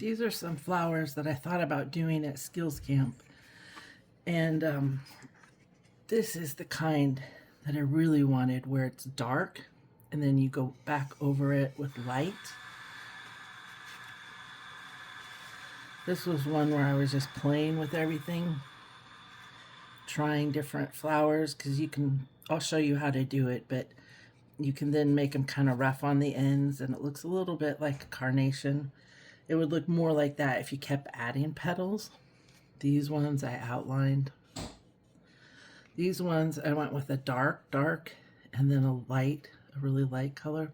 These are some flowers that I thought about doing at Skills Camp. And this is the kind that I really wanted, where it's dark and then you go back over it with light. This was one where I was just playing with everything, trying different flowers, because I'll show you how to do it, but you can then make them kind of rough on the ends and it looks a little bit like a carnation. It would look more like that if you kept adding petals. These ones I outlined. These ones I went with a dark, and then a really light color.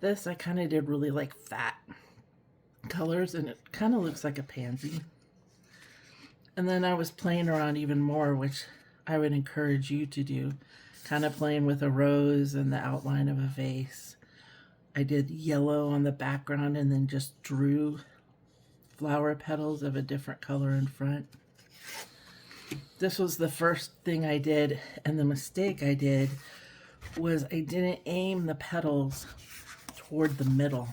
This I kind of did really like fat colors, and it kind of looks like a pansy. And then I was playing around even more, which I would encourage you to do, kind of playing with a rose and the outline of a vase. I did yellow on the background and then just drew flower petals of a different color in front. This was the first thing I did, and the mistake I did was I didn't aim the petals toward the middle.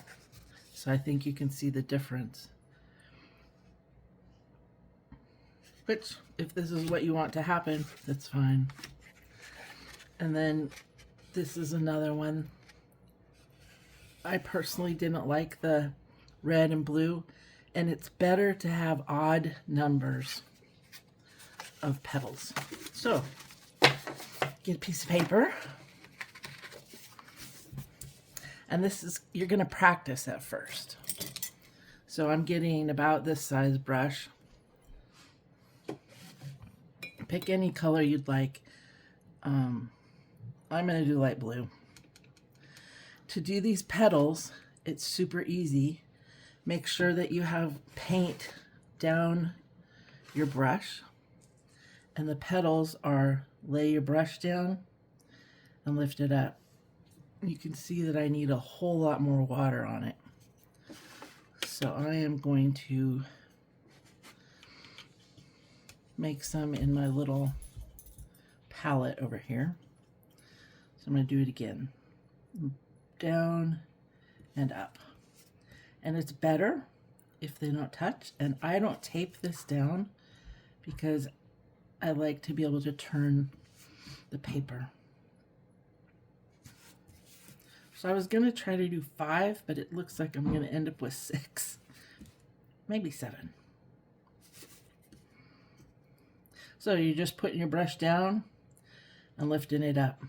So I think you can see the difference. Which, if this is what you want to happen, that's fine. And then this is another one. I personally didn't like the red and blue, and it's better to have odd numbers of petals. So, get a piece of paper. And you're going to practice at first. So I'm getting about this size brush. Pick any color you'd like. I'm going to do light blue. To do these petals, it's super easy. Make sure that you have paint down your brush, and the petals lay your brush down and lift it up. You can see that I need a whole lot more water on it. So I am going to make some in my little palette over here. So I'm going to do it again. Down and up. And it's better if they don't touch. And I don't tape this down because I like to be able to turn the paper. So I was going to try to do 5, but it looks like I'm going to end up with 6, maybe 7. So you're just putting your brush down and lifting it up.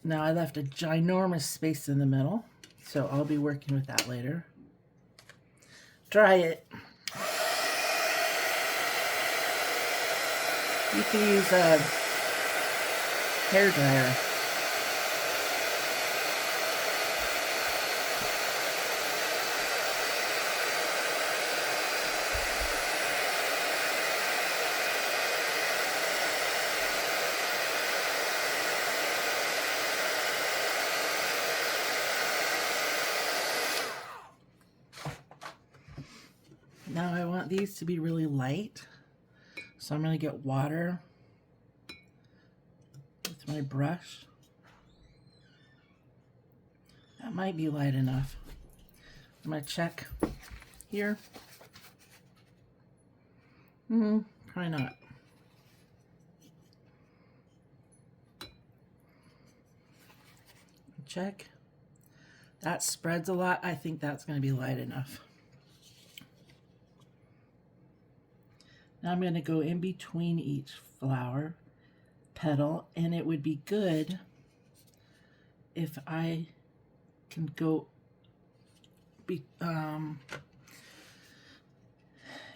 Now I left a ginormous space in the middle, so I'll be working with that later. Dry it. You can use a hair dryer. Now I want these to be really light, so I'm going to get water with my brush. That might be light enough. I'm going to check here. Probably not. Check. That spreads a lot. I think that's going to be light enough. Now I'm going to go in between each flower petal, and it would be good if I can go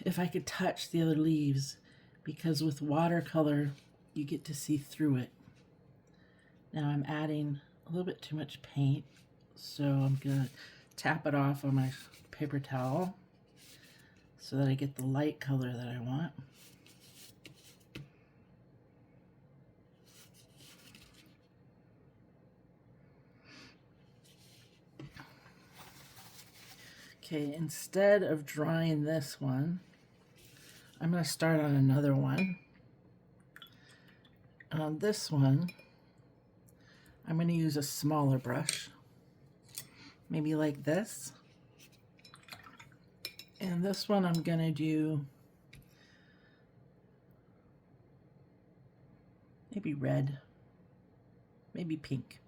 if I could touch the other leaves, because with watercolor you get to see through it. Now I'm adding a little bit too much paint, so I'm going to tap it off on my paper towel so that I get the light color that I want. Okay, instead of drawing this one, I'm going to start on another one. And on this one, I'm going to use a smaller brush, maybe like this. And this one I'm going to do maybe red, maybe pink.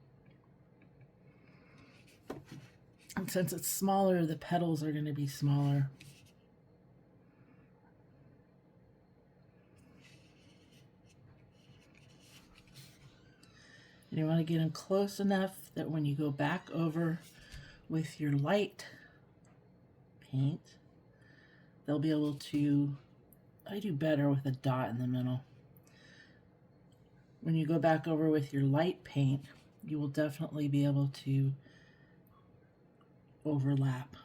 And since it's smaller, the petals are going to be smaller. And you want to get them close enough that when you go back over with your light paint, they'll be able to, I do better with a dot in the middle. When you go back over with your light paint, you will definitely be able to overlap.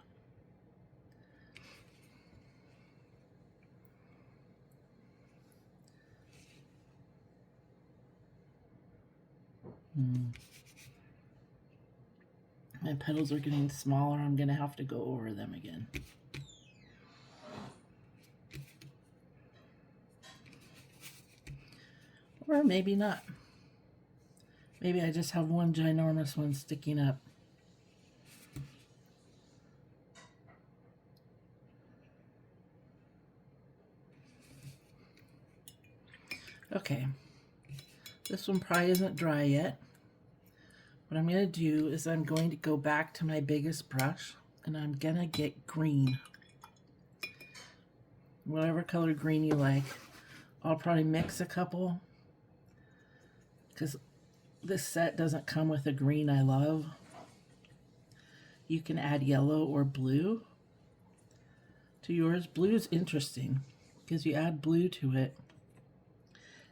My petals are getting smaller. I'm going to have to go over them again. Or maybe not. Maybe I just have one ginormous one sticking up. Okay, this one probably isn't dry yet. What I'm going to do is I'm going to go back to my biggest brush and I'm going to get green. Whatever color green you like. I'll probably mix a couple because this set doesn't come with a green I love. You can add yellow or blue to yours. Blue is interesting because you add blue to it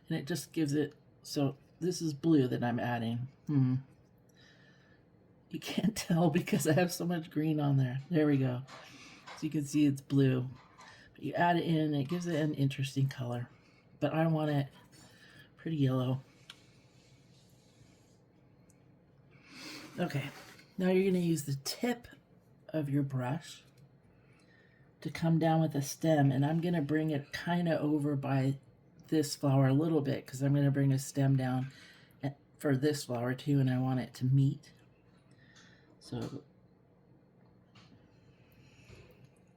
and it just gives it, so this is blue that I'm adding. You can't tell because I have so much green on there. There we go. So you can see it's blue. But you add it in and it gives it an interesting color. But I want it pretty yellow. Okay, now you're going to use the tip of your brush to come down with the stem, and I'm going to bring it kind of over by this flower a little bit because I'm going to bring a stem down for this flower too, and I want it to meet. So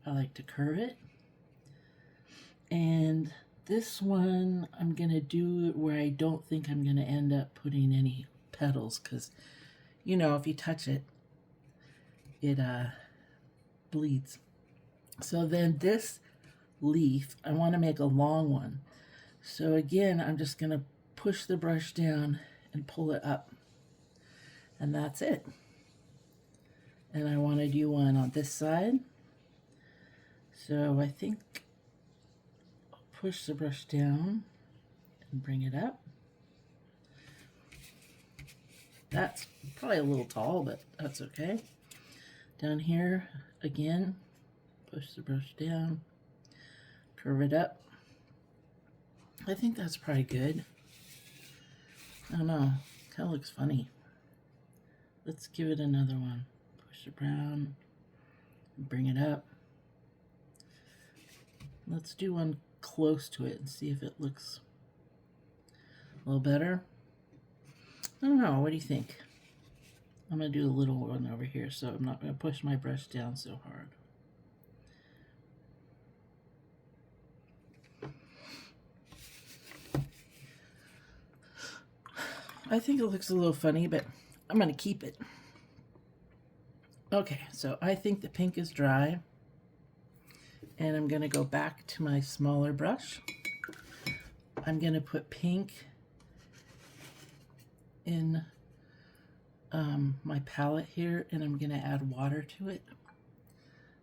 I like to curve it. And this one I'm going to do it where I don't think I'm going to end up putting any petals because, you know, if you touch it, it bleeds. So then this leaf, I want to make a long one. So again, I'm just going to push the brush down and pull it up. And that's it. And I want to do one on this side. So I think I'll push the brush down and bring it up. That's probably a little tall, but that's okay. Down here, again, push the brush down, curve it up. I think that's probably good. I don't know, kind of looks funny. Let's give it another one. Push the brown, bring it up. Let's do one close to it and see if it looks a little better. I don't know, what do you think? I'm going to do a little one over here, so I'm not going to push my brush down so hard. I think it looks a little funny, but I'm going to keep it. Okay, so I think the pink is dry. And I'm going to go back to my smaller brush. I'm going to put pink in my palette here, and I'm going to add water to it.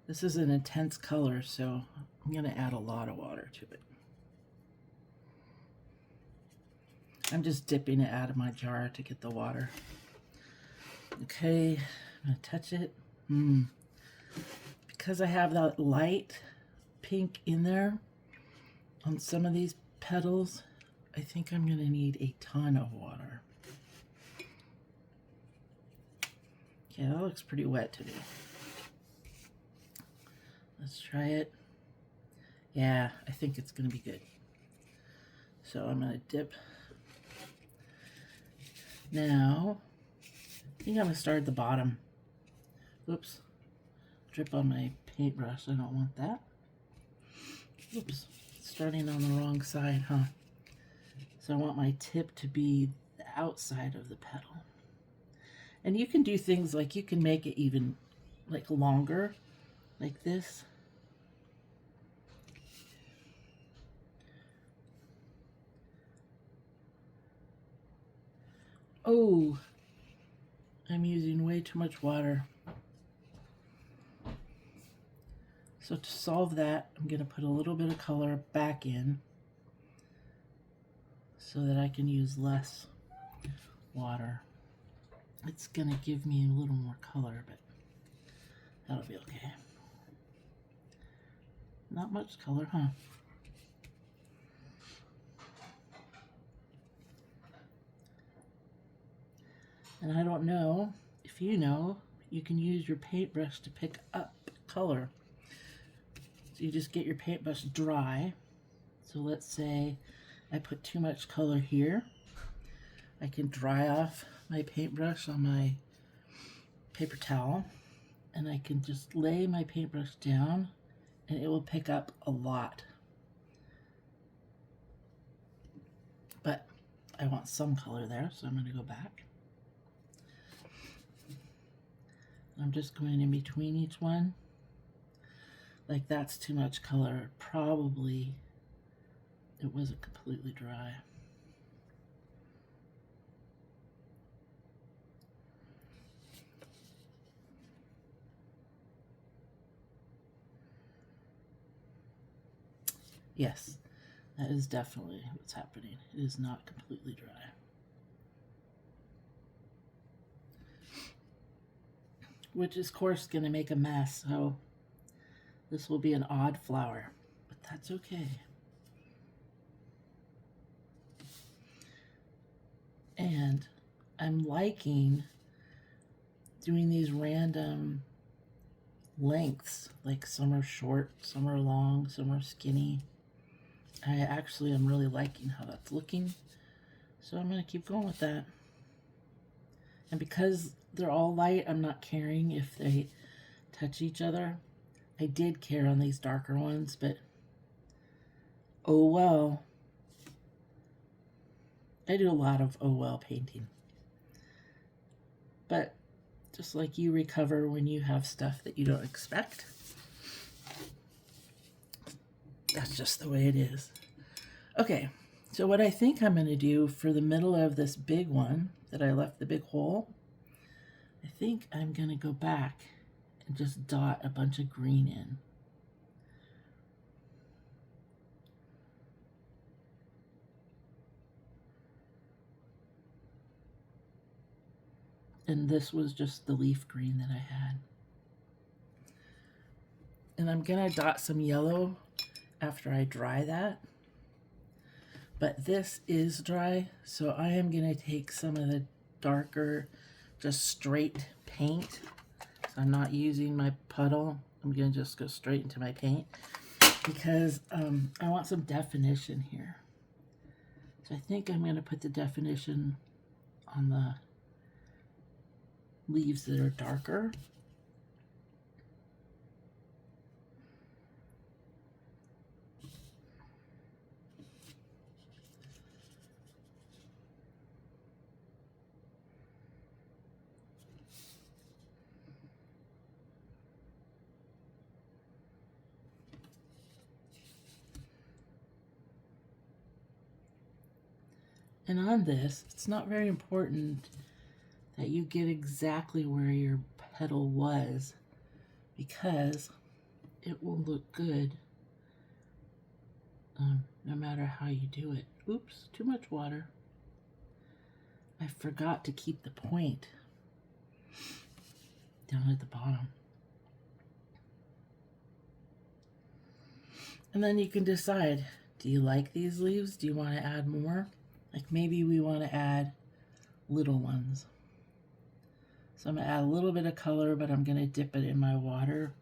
This is an intense color, so I'm going to add a lot of water to it. I'm just dipping it out of my jar to get the water. Okay, I'm going to touch it. Because I have that light pink in there on some of these petals, I think I'm going to need a ton of water. Okay, that looks pretty wet to me. Let's try it. Yeah, I think it's going to be good. So I'm going to dip. Now, I think I'm going to start at the bottom. Oops. drip on my paintbrush. I don't want that. Oops, starting on the wrong side, huh? So I want my tip to be the outside of the petal. And you can do things like you can make it even like longer, like this. Oh, I'm using way too much water. So to solve that, I'm going to put a little bit of color back in so that I can use less water. It's going to give me a little more color, but that'll be okay. Not much color, huh? And I don't know if you know, you can use your paintbrush to pick up color. So you just get your paintbrush dry. So let's say I put too much color here. I can dry off my paintbrush on my paper towel, and I can just lay my paintbrush down and it will pick up a lot. But I want some color there, so I'm going to go back. I'm just going in between each one. Like that's too much color. Probably it wasn't completely dry. Yes, that is definitely what's happening. It is not completely dry. Which is, of course, going to make a mess, so this will be an odd flower, but that's okay. And I'm liking doing these random lengths, like some are short, some are long, some are skinny. I actually am really liking how that's looking, so I'm going to keep going with that. And because they're all light, I'm not caring if they touch each other. I did care on these darker ones, but oh well. I do a lot of oh well painting. But just like you recover when you have stuff that you don't expect, that's just the way it is. Okay, so what I think I'm going to do for the middle of this big one that I left the big hole, I think I'm going to go back and just dot a bunch of green in. And this was just the leaf green that I had. And I'm going to dot some yellow after I dry that. But this is dry, so I am going to take some of the darker, just straight paint. So I'm not using my puddle. I'm going to just go straight into my paint because I want some definition here. So I think I'm going to put the definition on the leaves that are darker. And on this, it's not very important that you get exactly where your petal was because it will look good no matter how you do it. Oops, too much water. I forgot to keep the point down at the bottom. And then you can decide, do you like these leaves? Do you want to add more? Like maybe we want to add little ones. So I'm going to add a little bit of color, but I'm going to dip it in my water.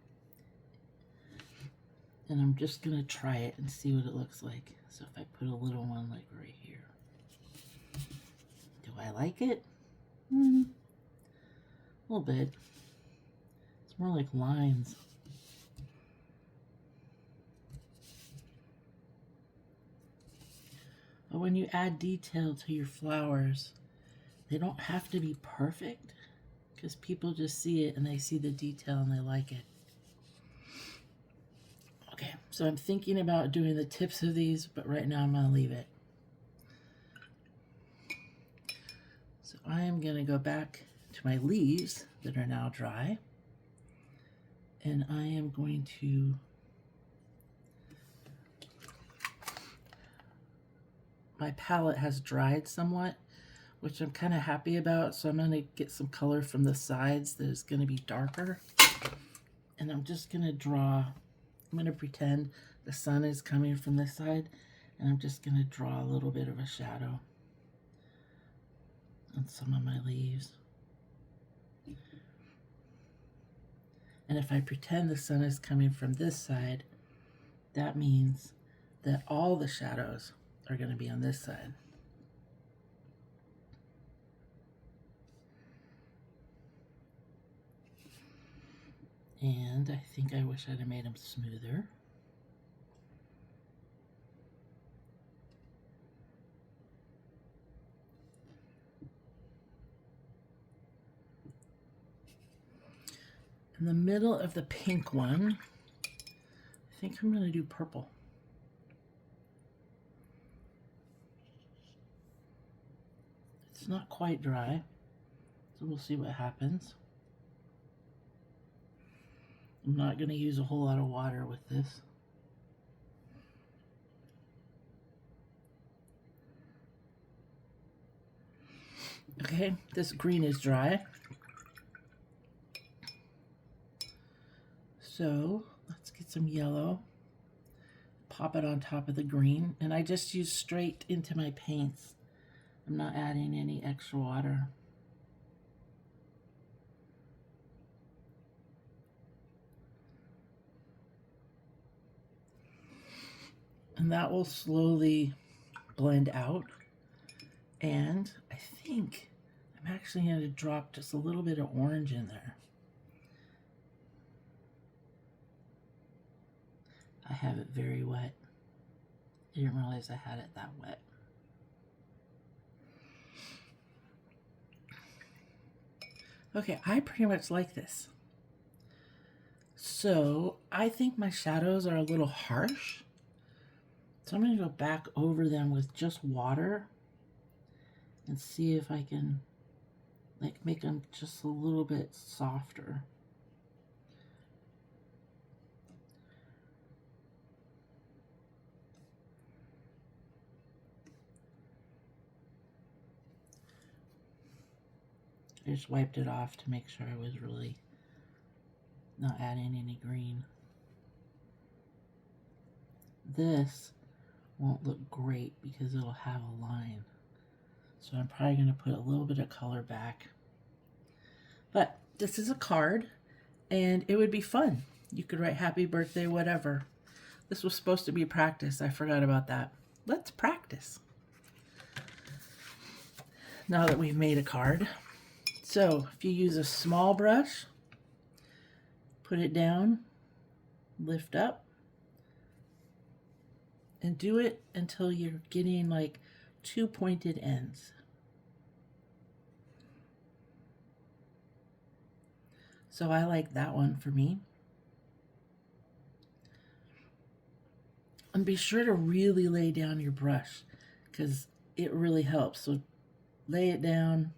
And I'm just going to try it and see what it looks like. So if I put a little one like right here. Do I like it? A little bit. It's It's more like lines. But when you add detail to your flowers, they don't have to be perfect, because people just see it and they see the detail and they like it. Okay, so I'm thinking about doing the tips of these, but right now I'm going to leave it. So I am going to go back to my leaves that are now dry, and I am going to my palette has dried somewhat, which I'm kind of happy about, so I'm going to get some color from the sides that is going to be darker. And I'm just going to draw, I'm going to pretend the sun is coming from this side, and I'm just going to draw a little bit of a shadow on some of my leaves. And if I pretend the sun is coming from this side, that means that all the shadows are going to be on this side. And I think I wish I'd have made them smoother. In the middle of the pink one, I think I'm going to do purple. It's not quite dry, so we'll see what happens. I'm not going to use a whole lot of water with this. Okay, this green is dry. So let's get some yellow, pop it on top of the green, and I just use straight into my paints. I'm not adding any extra water. And that will slowly blend out. And I think I'm actually going to drop just a little bit of orange in there. I have it very wet. I didn't realize I had it that wet. Okay, I pretty much like this. So I think my shadows are a little harsh. So I'm going to go back over them with just water and see if I can make them just a little bit softer. I just wiped it off to make sure I was really not adding any green. This won't look great because it'll have a line. So I'm probably going to put a little bit of color back. But this is a card, and it would be fun. You could write happy birthday, whatever. This was supposed to be practice. I forgot about that. Let's practice. Now that we've made a card. So if you use a small brush, put it down, lift up, and do it until you're getting like 2 pointed ends. So I like that one for me. And be sure to really lay down your brush because it really helps. So lay it down,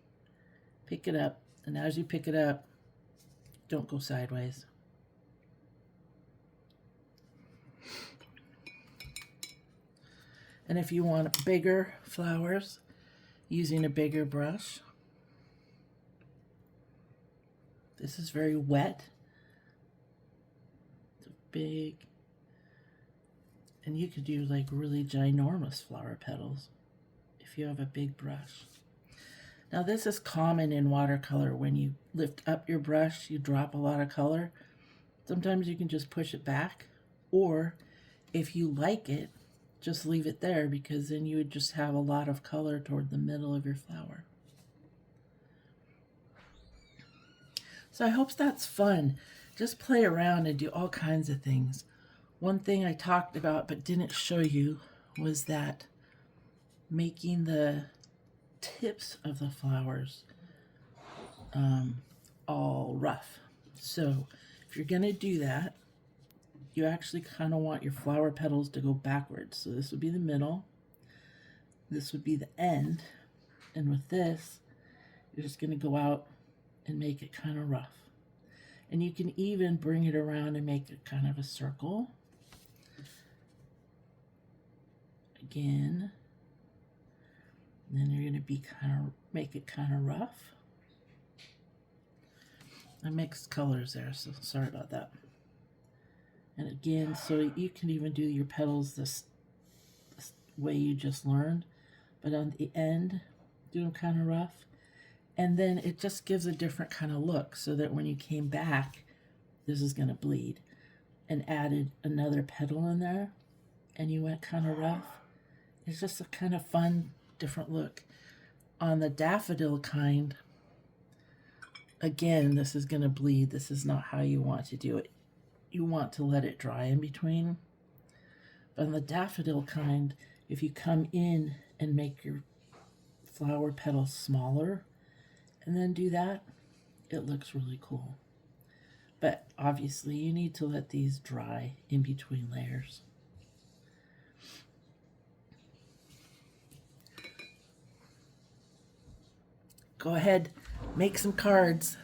pick it up, and as you pick it up, don't go sideways. And if you want bigger flowers, using a bigger brush. This is very wet. It's big. And you could do like really ginormous flower petals if you have a big brush. Now this is common in watercolor. When you lift up your brush, you drop a lot of color. Sometimes you can just push it back, or if you like it, just leave it there because then you would just have a lot of color toward the middle of your flower. So I hope that's fun. just play around and do all kinds of things. One thing I talked about but didn't show you was that making the tips of the flowers all rough. So if you're going to do that, you actually kind of want your flower petals to go backwards. So this would be the middle, this would be the end, and with this, you're just going to go out and make it kind of rough. And you can even bring it around and make it kind of a circle. Again, and then you're going to be make it kind of rough. I mixed colors there, so sorry about that. And again, so you can even do your petals this way you just learned, but on the end, do them kind of rough. And then it just gives a different kind of look, so that when you came back, this is going to bleed. And added another petal in there, and you went kind of rough. It's just a kind of fun, different look. On the daffodil kind, again, this is going to bleed. This is not how you want to do it. You want to let it dry in between. But on the daffodil kind, if you come in and make your flower petals smaller and then do that, it looks really cool. But obviously you need to let these dry in between layers. Go ahead, make some cards.